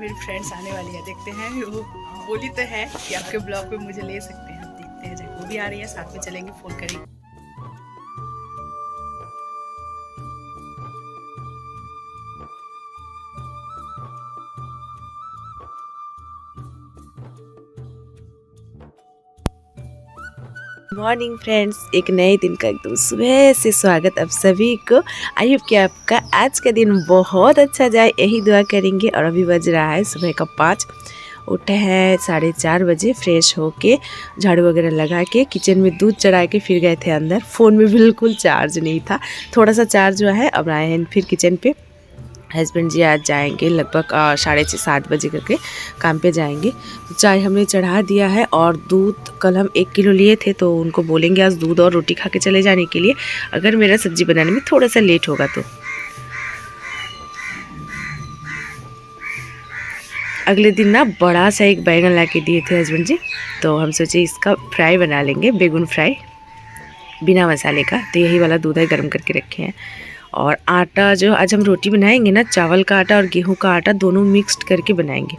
मेरी फ्रेंड्स आने वाली है, देखते हैं। वो बोली तो है कि आपके ब्लॉग पे मुझे ले सकते हैं, देखते हैं जब वो भी आ रही है साथ में चलेंगे, फोन करेंगे। मॉर्निंग फ्रेंड्स, एक नए दिन का एकदम सुबह से स्वागत आप सभी को। आई होप कि आपका आज का दिन बहुत अच्छा जाए, यही दुआ करेंगे। और अभी बज रहा है सुबह का 5। उठे हैं 4:30 बजे, फ्रेश होके झाड़ू वगैरह लगा के किचन में दूध चढ़ा के फिर गए थे अंदर। फ़ोन में बिल्कुल चार्ज नहीं था, थोड़ा सा चार्ज हुआ है। अब आए हैं फिर किचन पे। हस्बैंड जी आज जाएंगे लगभग 6:30-7 बजे करके काम पे जाएंगे। तो चाय हमने चढ़ा दिया है और दूध कल हम 1 किलो लिए थे, तो उनको बोलेंगे आज दूध और रोटी खा के चले जाने के लिए, अगर मेरा सब्जी बनाने में थोड़ा सा लेट होगा तो। अगले दिन ना बड़ा सा एक बैगन ला के दिए थे हस्बैंड जी, तो हम सोचे इसका फ्राई बना लेंगे, बैगन फ्राई बिना मसाले का। तो यही वाला दूध है, गर्म करके रखे हैं। और आटा जो आज हम रोटी बनाएंगे ना, चावल का आटा और गेहूं का आटा दोनों मिक्स्ड करके बनाएंगे,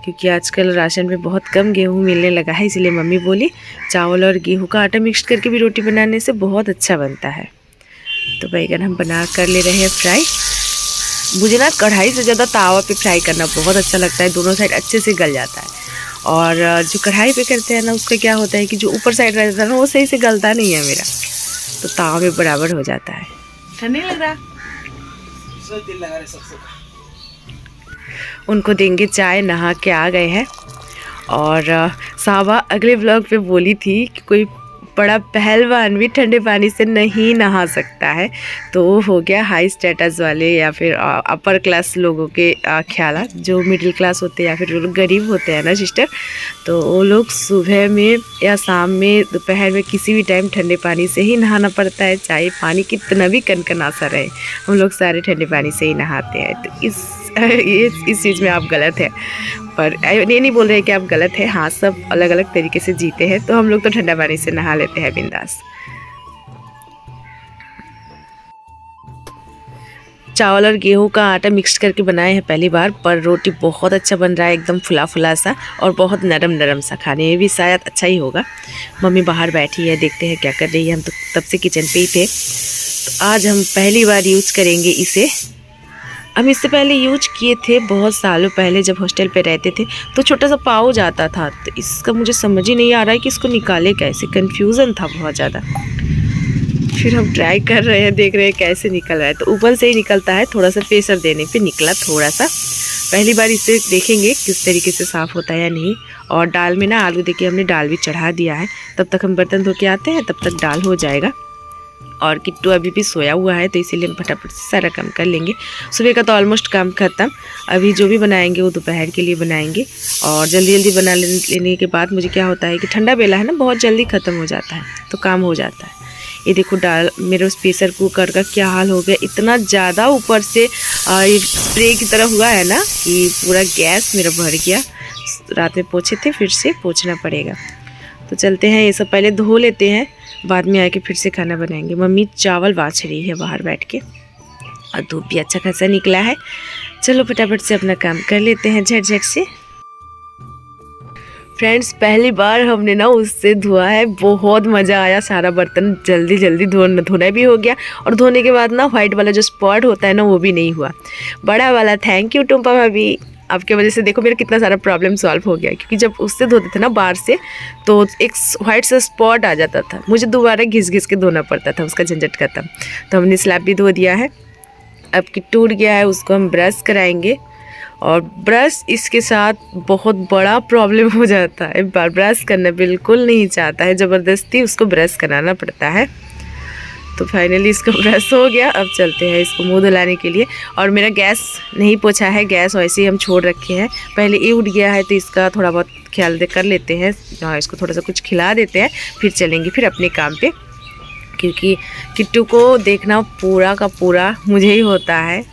क्योंकि आजकल राशन में बहुत कम गेहूं मिलने लगा है। इसलिए मम्मी बोली चावल और गेहूं का आटा मिक्स करके भी रोटी बनाने से बहुत अच्छा बनता है। तो बैगन हम बना कर ले रहे हैं फ्राई। मुझे ना कढ़ाई से ज़्यादा तावा पे फ्राई करना बहुत अच्छा लगता है, दोनों साइड अच्छे से गल जाता है। और जो कढ़ाई पे करते हैं ना, उसका क्या होता है कि जो ऊपर साइड रहता है ना, वो सही से गलता नहीं है मेरा, तो तावा में बराबर हो जाता है। ठंडी लग रहा, दिल लगा रहे सबसे। उनको देंगे चाय, नहा के आ गए हैं। और सावा अगले व्लॉग पे बोली थी कि कोई बड़ा पहलवान भी ठंडे पानी से नहीं नहा सकता है, तो वो हो गया हाई स्टेटस वाले या फिर अपर क्लास लोगों के ख्याल। जो मिडिल क्लास होते हैं या फिर जो लोग गरीब होते हैं ना सिस्टर, तो वो लोग सुबह में या शाम में दोपहर में किसी भी टाइम ठंडे पानी से ही नहाना पड़ता है, चाहे पानी कितना भी कनकना सा रहे। हम लोग सारे ठंडे पानी से ही नहाते हैं। तो इस चीज़ में आप गलत हैं, पर ये नहीं बोल रहे कि आप गलत है। हाँ, सब अलग अलग तरीके से जीते हैं, तो हम लोग तो ठंडा पानी से नहा लेते हैं बिंदास। चावल और गेहूं का आटा मिक्स करके बनाए हैं पहली बार, पर रोटी बहुत अच्छा बन रहा है, एकदम फुला फुला सा और बहुत नरम नरम सा। खाने में भी शायद अच्छा ही होगा। मम्मी बाहर बैठी है, देखते हैं क्या कर रही है। हम तो तब से किचन पे ही थे, तो आज हम पहली बार यूज़ करेंगे इसे। हम इससे पहले यूज किए थे बहुत सालों पहले, जब हॉस्टल पे रहते थे, तो छोटा सा पाउच आता था। तो इसका मुझे समझ ही नहीं आ रहा है कि इसको निकाले कैसे, कंफ्यूजन था बहुत ज़्यादा। फिर हम ट्राई कर रहे हैं, देख रहे हैं कैसे निकल रहा है। तो ऊपर से ही निकलता है, थोड़ा सा प्रेशर देने पे निकला थोड़ा सा। पहली बार इसे देखेंगे किस तरीके से साफ़ होता है या नहीं। और दाल में ना आलू देखिए हमने दाल भी चढ़ा दिया है, तब तक हम बर्तन धो के आते हैं, तब तक दाल हो जाएगा। और किट्टू अभी भी सोया हुआ है, तो इसीलिए हम फटाफट से सारा काम कर लेंगे। सुबह का तो ऑलमोस्ट काम खत्म। अभी जो भी बनाएंगे वो दोपहर के लिए बनाएंगे। और जल्दी जल्दी बना लेने के बाद मुझे क्या होता है कि ठंडा बेला है ना, बहुत जल्दी ख़त्म हो जाता है, तो काम हो जाता है। ये देखो दाल, मेरे उस प्रेशर कुकर का क्या हाल हो गया। इतना ज़्यादा ऊपर से स्प्रे की तरह हुआ है ना कि पूरा गैस मेरा भर गया। रात में पोछे थे, फिर से पोछना पड़ेगा। तो चलते हैं, ये सब पहले धो लेते हैं, बाद में आके फिर से खाना बनाएंगे। मम्मी चावल बाछ रही है बाहर बैठ के, और धूप भी अच्छा खासा निकला है। चलो फटाफट से अपना काम कर लेते हैं झट-झट से। फ्रेंड्स, पहली बार हमने ना उससे धोआ है, बहुत मज़ा आया। सारा बर्तन जल्दी जल्दी धोना भी हो गया, और धोने के बाद ना वाइट वाला जो स्पॉट होता है ना, वो भी नहीं हुआ। बड़ा वाला थैंक यू टुम्पा भाभी, आपके वजह से देखो मेरा कितना सारा प्रॉब्लम सॉल्व हो गया। क्योंकि जब उससे धोते थे ना बाहर से, तो एक वाइट सा स्पॉट आ जाता था, मुझे दोबारा घिस घिस के धोना पड़ता था, उसका झंझट खत्म। तो हमने स्लैब भी धो दिया है। अब कि टूट गया है, उसको हम ब्रश कराएंगे। और ब्रश इसके साथ बहुत बड़ा प्रॉब्लम हो जाता है, ब्रश करना बिल्कुल नहीं चाहता है, ज़बरदस्ती उसको ब्रश कराना पड़ता है। तो फाइनली इसका ब्रश हो गया। अब चलते हैं इसको मुंह धुलाने के लिए। और मेरा गैस नहीं पोछा है, गैस वैसे ही हम छोड़ रखे हैं। पहले ये उठ गया है, तो इसका थोड़ा बहुत ख्याल कर लेते हैं। इसको थोड़ा सा कुछ खिला देते हैं, फिर चलेंगे फिर अपने काम पे। क्योंकि किट्टू को देखना पूरा का पूरा मुझे ही होता है,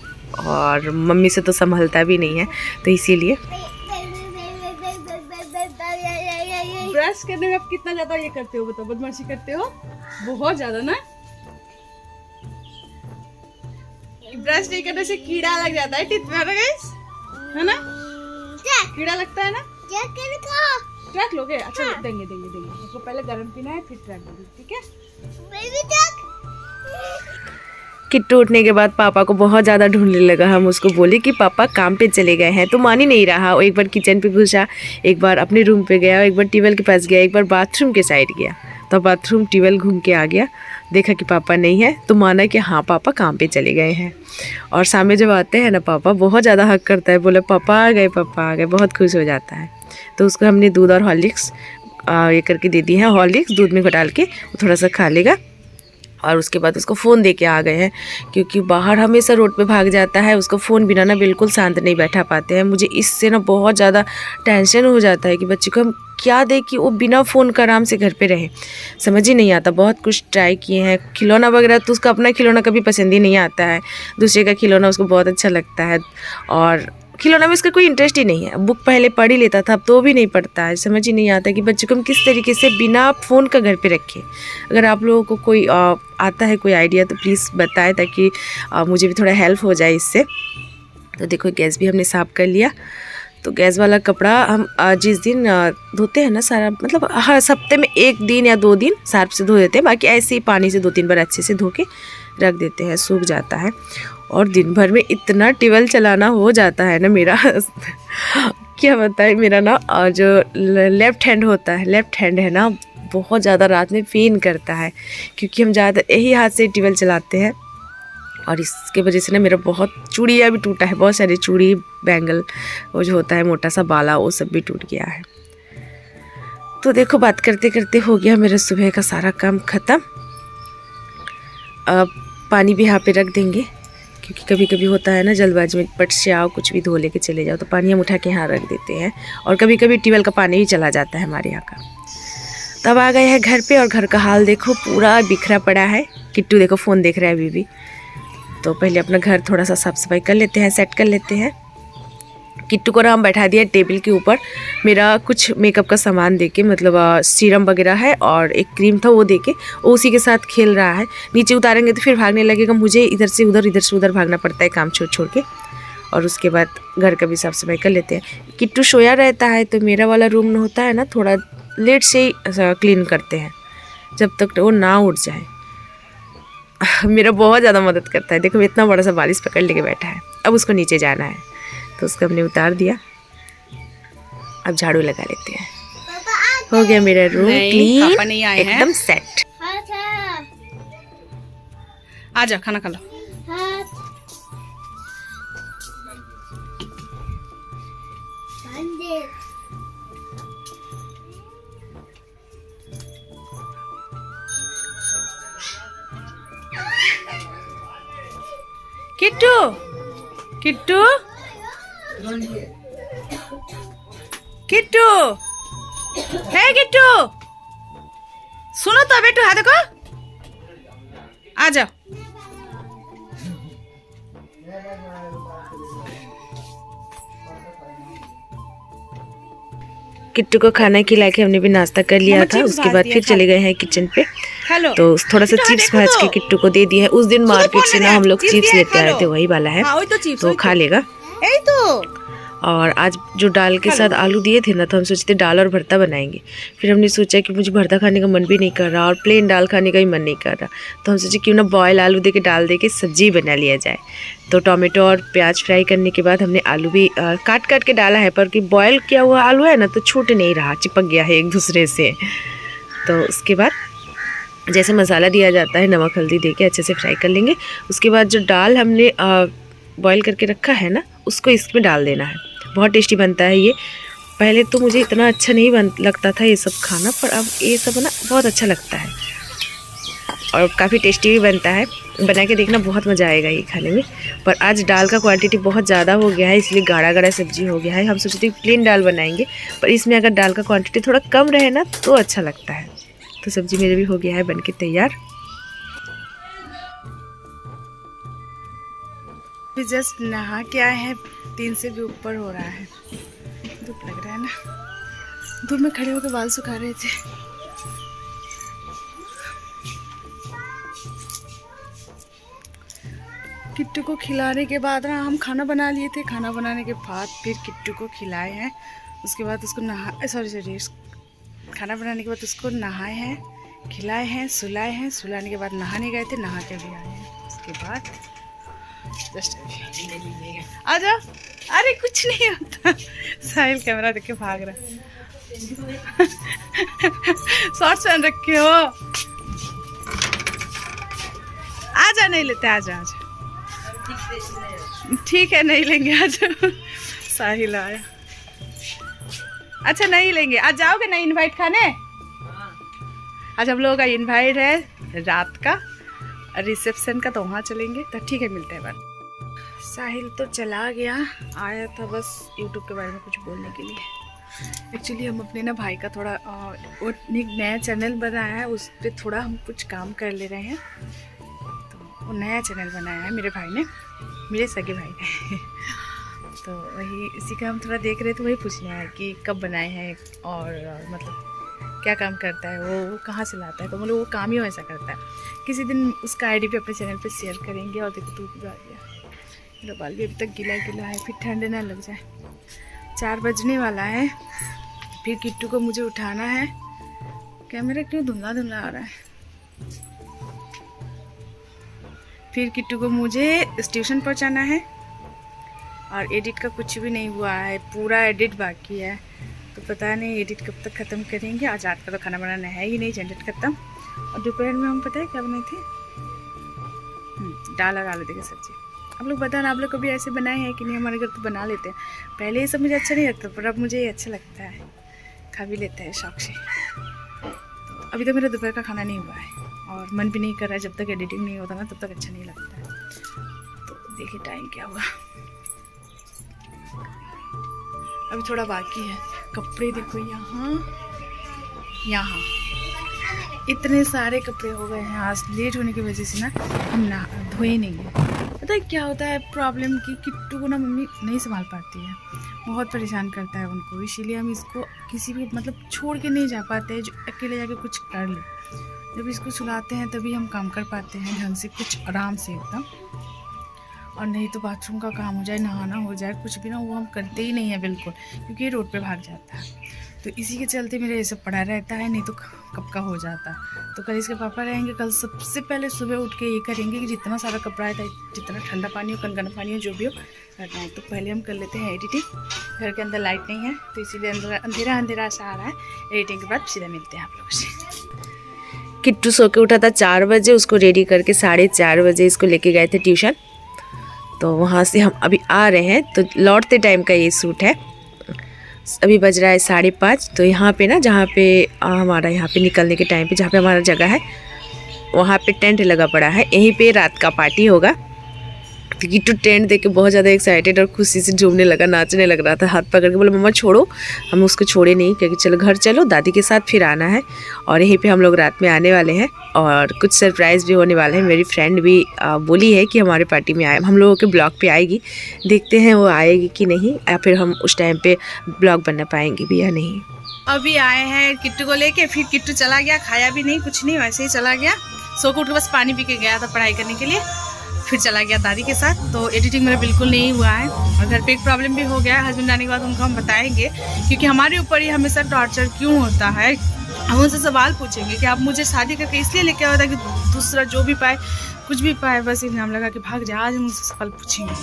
और मम्मी से तो संभलता भी नहीं है, तो इसीलिए। ब्रश करने में आप कितना ज़्यादा ये करते हो, बताओ, बदमाशी करते हो बहुत ज़्यादा ना। ब्रश नहीं करने से कीड़ा लग जाता है टीथ में, है ना गाइस, है ना। कीड़ा लगता है ना, ट्रक लोगे? अच्छा देंगे देंगे देंगे, उसको पहले गर्म पीना है फिर ट्रक देंगे, ठीक है? किट्टू उठने के बाद पापा को बहुत ज़्यादा ढूंढने लगा। हम उसको बोले कि पापा काम पे चले गए हैं, तो मान ही नहीं रहा। एक बार किचन पे घुसा, एक बार अपने रूम पे गया, एक बार ट्यूबवेल के पास गया, एक बार बाथरूम के साइड गया। तो बाथरूम ट्यूबवेल घूम के आ गया, देखा कि पापा नहीं है, तो माना कि हाँ पापा काम पे चले गए हैं। और सामने जब आते हैं ना पापा, बहुत ज़्यादा हक करता है, बोले पापा आ गए, पापा आ गए, बहुत खुश हो जाता है। तो उसको हमने दूध और हॉर्लिक्स ये करके दे दी है। हॉर्लिक्स दूध में डाल के वो थोड़ा सा खा लेगा, और उसके बाद उसको फ़ोन दे के आ गए हैं, क्योंकि बाहर हमेशा रोड पे भाग जाता है। उसको फ़ोन बिना ना बिल्कुल शांत नहीं बैठा पाते हैं। मुझे इससे ना बहुत ज़्यादा टेंशन हो जाता है कि बच्चे को हम क्या दें कि वो बिना फ़ोन का आराम से घर पे रहे। समझ ही नहीं आता। बहुत कुछ ट्राई किए हैं, खिलौना वगैरह, तो उसका अपना खिलौना कभी पसंद ही नहीं आता है, दूसरे का खिलौना उसको बहुत अच्छा लगता है। और खिलौना में इसका कोई इंटरेस्ट ही नहीं है। बुक पहले पढ़ ही लेता था, अब तो भी नहीं पढ़ता है। समझ ही नहीं आता कि बच्चे को हम किस तरीके से बिना फ़ोन का घर पे रखें। अगर आप लोगों को कोई आता है कोई आइडिया तो प्लीज़ बताएं, ताकि मुझे भी थोड़ा हेल्प हो जाए इससे। तो देखो गैस भी हमने साफ़ कर लिया। तो गैस वाला कपड़ा हम जिस दिन धोते हैं ना सारा, मतलब हर हफ्ते में 1 दिन या 2 दिन सर्फ से धो देते हैं, बाकी ऐसे ही पानी से 2-3 बार अच्छे से धो के रख देते हैं, सूख जाता है। और दिन भर में इतना ट्यूबवेल चलाना हो जाता है ना मेरा क्या बताएं। मेरा ना जो लेफ़्ट हैंड होता है, लेफ़्ट हैंड है ना, बहुत ज़्यादा रात में पेन करता है, क्योंकि हम ज़्यादा यही हाथ से ट्यूबवेल चलाते हैं। और इसके वजह से ना मेरा बहुत चूड़ियाँ भी टूटा है, बहुत सारी चूड़ी, बैंगल, वो जो होता है मोटा सा बाला, वो सब भी टूट गया है। तो देखो बात करते करते हो गया मेरा सुबह का सारा काम ख़त्म। अब पानी भी यहाँ पे रख देंगे, क्योंकि कभी कभी होता है ना जल्दबाजी में पट से आओ कुछ भी धो लेके चले जाओ, तो पानी हम उठा के यहाँ रख देते हैं। और कभी कभी ट्यूबवेल का पानी भी चला जाता है हमारे यहाँ का। तब आ गए हैं घर पे, और घर का हाल देखो पूरा बिखरा पड़ा है। किट्टू देखो फ़ोन देख रहा है अभी भी। तो पहले अपना घर थोड़ा सा साफ़ सफाई कर लेते हैं, सेट कर लेते हैं। किट्टू को हम बैठा दिया टेबल के ऊपर। मेरा कुछ मेकअप का सामान देके, मतलब सीरम वगैरह है और एक क्रीम था, वो देके वो उसी के साथ खेल रहा है। नीचे उतारेंगे तो फिर भागने लगेगा, मुझे इधर से उधर भागना पड़ता है काम छोड़ छोड़ के। और उसके बाद घर का भी साफ़ सफाई कर लेते हैं। किट्टू सोया रहता है, तो मेरा वाला रूम होता है ना, थोड़ा लेट से ही क्लीन करते हैं, जब तक वो ना उठ जाए। मेरा बहुत ज़्यादा मदद करता है। देखो इतना बड़ा सा बालिश पकड़ लेके बैठा है। अब उसको नीचे जाना है, तो उसको हमने उतार दिया। अब झाड़ू लगा लेते हैं। हो गया मेरा रूम क्लीन, पापा नहीं आए हैं, एकदम सेट। आ जाओ खाना खा लो। किट्टू किट्टू किट्टू है, किट्टू सुनो तो बेटू, हाँ देखो, आ जाओ। किट्टू को खाना खिला के हमने भी नाश्ता कर लिया था। उसके बाद फिर चले गए हैं किचन पे। तो थोड़ा सा चिप्स भाज के किट्टू को दे दिए है। उस दिन मार्केट से ना हम लोग चिप्स लेते आए थे, वही वाला है, तो खा लेगा। और आज जो दाल के साथ आलू दिए थे ना, तो हम सोचते दाल और भरता बनाएंगे। फिर हमने सोचा कि मुझे भरता खाने का मन भी नहीं कर रहा और प्लेन दाल खाने का भी मन नहीं कर रहा, तो हम सोचे क्यों ना बॉयल आलू दे के डाल दे के सब्जी बना लिया जाए। तो टोमेटो और प्याज फ्राई करने के बाद हमने आलू भी काट काट के डाला है, पर कि बॉयल किया हुआ आलू है ना, तो छूट नहीं रहा, चिपक गया है एक दूसरे से। तो उसके बाद जैसे मसाला दिया जाता है, नमक हल्दी दे के अच्छे से फ्राई कर लेंगे। उसके बाद जो दाल हमने बॉयल करके रखा है ना, उसको इसमें डाल देना है। बहुत टेस्टी बनता है ये। पहले तो मुझे इतना अच्छा नहीं लगता था ये सब खाना, पर अब ये सब ना बहुत अच्छा लगता है और काफ़ी टेस्टी भी बनता है। बना के देखना, बहुत मज़ा आएगा ये खाने में। पर आज दाल का क्वांटिटी बहुत ज़्यादा हो गया है, इसलिए गाढ़ा गाढ़ा सब्जी हो गया है। हम सोचते प्लेन दाल बनाएंगे, पर इसमें अगर दाल का क्वांटिटी थोड़ा कम रहे ना तो अच्छा लगता है। तो सब्जी मेरे भी हो गया है बन के तैयार। भी जस्ट नहा के आए हैं, 3 से भी ऊपर हो रहा है, धूप लग रहा है ना। धूप में खड़े होकर बाल सुखा रहे थे। किट्टू को खिलाने के बाद ना हम खाना बना लिए थे। खाना बनाने के बाद फिर किट्टू को खिलाए हैं। उसके बाद उसको सॉरी खाना बनाने के बाद उसको नहाए हैं, खिलाए हैं, सुलाए हैं। सुलाने के बाद नहाने गए थे, नहा के भी आए हैं। उसके बाद जस्ट आ जाओ। अरे कुछ नहीं होता। साहिल कैमरा देख के भाग रहा है। शॉर्ट्स पहन रखे हो। आजा, नहीं लेते, आजा आजा। ठीक है नहीं लेंगे, आज साहिल आया। अच्छा नहीं लेंगे, आज जाओगे ना इनवाइट खाने? आज हम लोगों का इनवाइट है रात का रिसेप्शन का, तो वहाँ चलेंगे। तो ठीक है, मिलते हैं बाद। साहिल तो चला गया, आया था बस यूट्यूब के बारे में कुछ बोलने के लिए। एक्चुअली हम अपने ना भाई का थोड़ा वो एक नया चैनल बनाया है, उस पर थोड़ा हम कुछ काम कर ले रहे हैं। तो वो नया चैनल बनाया है मेरे भाई ने, मेरे सगे भाई ने। तो वही इसी का हम थोड़ा देख रहे थे, वही पूछना है कि कब बनाए हैं और मतलब क्या काम करता है वो कहाँ से लाता है। तो मतलब वो काम ही ऐसा करता है। किसी दिन उसका आईडी पे अपने चैनल पे शेयर करेंगे। और देखो धूप भी आ गया, मेरा बाल भी अभी तक गीला गीला है, फिर ठंड ना लग जाए। 4 बजने वाला है। फिर किट्टू को मुझे उठाना है। कैमरा क्यों धुंधला धुंधला आ रहा है। फिर किट्टू को मुझे ट्यूशन पहुँचाना है। और एडिट का कुछ भी नहीं हुआ है, पूरा एडिट बाकी है। तो पता नहीं एडिट कब तक ख़त्म करेंगे। आज रात का तो खाना बनाना है ही नहीं, झंझट खत्म। और दोपहर में हम पता है क्या बनाए थे, दाल और आलू की सब्जी। आप लोग बताना, आप लोग कभी ऐसे बनाए हैं कि नहीं? हमारे घर तो बना लेते हैं। पहले ये सब मुझे अच्छा नहीं लगता, पर अब मुझे ये अच्छा लगता है, खा भी लेता है शौक से। तो अभी तो मेरा दोपहर का खाना नहीं हुआ है और मन भी नहीं कर रहा है। जब तक एडिटिंग नहीं होता ना तब तक अच्छा नहीं लगता है। तो देखिए टाइम क्या हुआ, अभी थोड़ा बाकी है। कपड़े देखो, यहाँ इतने सारे कपड़े हो गए हैं। आज लेट होने की वजह से ना हम धोए नहीं हैं। पता है क्या होता है प्रॉब्लम की, किट्टू को ना मम्मी नहीं संभाल पाती है, बहुत परेशान करता है उनको। इसीलिए हम इसको किसी भी मतलब छोड़ के नहीं जा पाते हैं जो अकेले जाके कुछ कर ले। जब इसको सुलाते हैं तभी हम काम कर पाते हैं ढंग से, कुछ आराम से एकदम। और नहीं तो बाथरूम का काम हो जाए, नहाना हो जाए, कुछ भी ना, वो हम करते ही नहीं है बिल्कुल, क्योंकि ये रोड पे भाग जाता है। तो इसी के चलते मेरा ये सब पड़ा रहता है, नहीं तो कब का हो जाता। तो कल इसके पापा रहेंगे, कल सबसे पहले सुबह उठ के ये करेंगे कि जितना सारा कपड़ा है, जितना ठंडा पानी हो, कनकना पानी हो, जो भी हो करना है। तो पहले हम कर लेते हैं एडिटिंग। घर के अंदर लाइट नहीं है तो इसीलिए अंधेरा अंधेरा सा आ रहा है। एडिटिंग के बाद सीधा मिलते हैं आप लोगों से। किट्टू सो के उठा था 4 बजे, उसको रेडी करके 4:30 बजे इसको लेके गए थे ट्यूशन। तो वहाँ से हम अभी आ रहे हैं, तो लौटते टाइम का ये सूट है। अभी बज रहा है 5:30। तो यहाँ पे ना, जहाँ पे हमारा यहाँ पे निकलने के टाइम पे जहाँ पे हमारा जगह है, वहाँ पे टेंट लगा पड़ा है। यहीं पे रात का पार्टी होगा। तो किट्टू टेंट देख के बहुत ज़्यादा एक्साइटेड और खुशी से झूमने लगा, नाचने लग रहा था, हाथ पकड़ के बोला मम्मा छोड़ो। हम उसको छोड़े नहीं, क्योंकि चलो घर चलो, दादी के साथ फिर आना है। और यहीं पे हम लोग रात में आने वाले हैं और कुछ सरप्राइज़ भी होने वाले हैं। मेरी फ्रेंड भी बोली है कि हमारे पार्टी में आए, हम लोगों के ब्लॉग पे आएगी। देखते हैं वो आएगी कि नहीं, या फिर हम उस टाइम पे ब्लॉग बना पाएंगे भी या नहीं। अभी आए हैं किट्टू को लेके। फिर किट्टू चला गया, खाया भी नहीं, कुछ नहीं, वैसे ही चला गया। सो को उठ के बस पानी पी के गया था पढ़ाई करने के लिए, फिर चला गया दादी के साथ। तो एडिटिंग मेरा बिल्कुल नहीं हुआ है। और घर पे एक प्रॉब्लम भी हो गया है, हस्बैंड आने के बाद उनको हम बताएंगे, क्योंकि हमारे ऊपर ही हमेशा टॉर्चर क्यों होता है। हम उनसे सवाल पूछेंगे कि आप मुझे शादी करके इसलिए लेके आया था कि दूसरा जो भी पाए, कुछ भी पाए, बस इल्ज़ाम लगा के भाग जाए। आज हम उनसे सवाल पूछेंगे,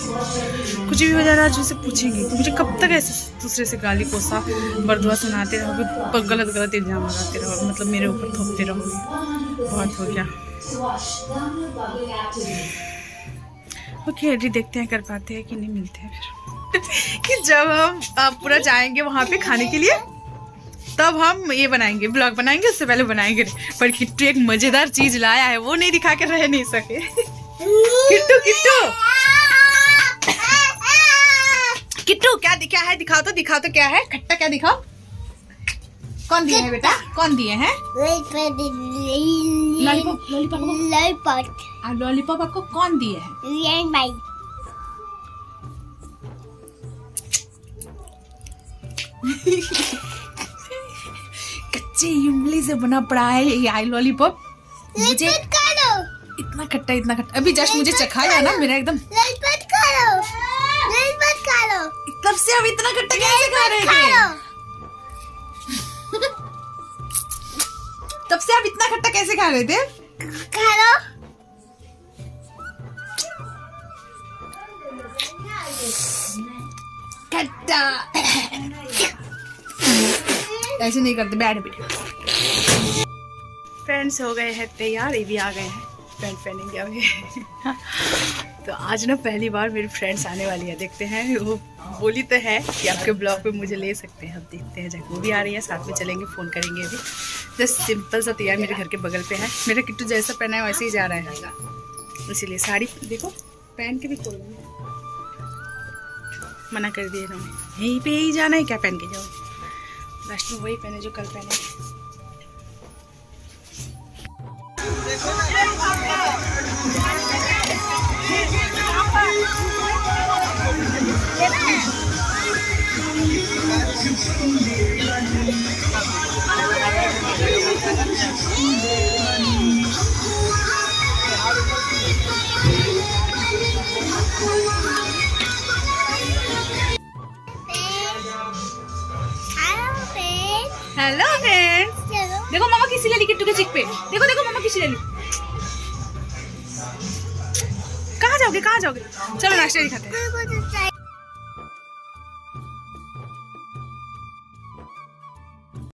कुछ भी हो जा रहा है आज उनसे पूछेंगे। तो मुझे कब तक ऐसे दूसरे से गाली कोसा बरदुआ सुनाते रहोगे, गलत गलत इल्ज़ाम लगाते रहोगे, मतलब मेरे ऊपर थोपते रहोगे। बहुत हो गया। ओके एडिट देखते हैं कर पाते हैं कि नहीं, मिलते हैं फिर। कि जब हम पूरा जाएंगे वहाँ पे खाने के लिए, तब हम ये बनाएंगे, ब्लॉग बनाएंगे। उससे पहले बनाएंगे। पर किट्टू एक मजेदार चीज लाया है, वो नहीं दिखा के रह नहीं सके। किट्टू किट्टू किट्टू क्या है? दिखाओ तो क्या है? खट्टा क्या दिखाओ? कौन दिए हैं बेटा? कौन दिए हैं? लॉलीपॉप आपको कौन दिए हैं? कच्चे इमली से बना पड़ा है ये आई लॉलीपॉप। मुझे इतना खट्टा। अभी जस्ट मुझे चखाया ना, मेरा एकदम मत खाओ, मत खाओ, तब से अब इतना खट्टा कैसे खा रहे थे? तब से आप इतना खट्टा कैसे खा रहे थे? खाओ। खट्टा ऐसे नहीं करते, बैठ बेटे। फ्रेंड्स हो गए हैं तैयार, ये भी आ गए हैं, पैंट पहनेंगे अभी। तो आज ना पहली बार मेरी फ्रेंड्स आने वाली है, देखते हैं। वो बोली तो है कि आपके ब्लॉग पे मुझे ले सकते हैं, अब देखते हैं। जब वो भी आ रही है साथ में चलेंगे, फ़ोन करेंगे अभी। जस्ट सिंपल सा तैयार, मेरे घर के बगल पे है। मेरा किट्टू जैसा पहना है वैसे ही जा रहा है, इसीलिए साड़ी देखो पहन के भी खोल मना कर दिए इन्होंने, यहीं पे ही जाना है क्या पहन के जाओ। लास्ट में वही पहने जो कल पहने। हेलो फ्रेंड्स, देखो मामा किसी ले ली किट्टू के चिक पे। देखो देखो मामा किसी ले ली। कहाँ जाओगे? चलो नाश्ता ही खाते हैं।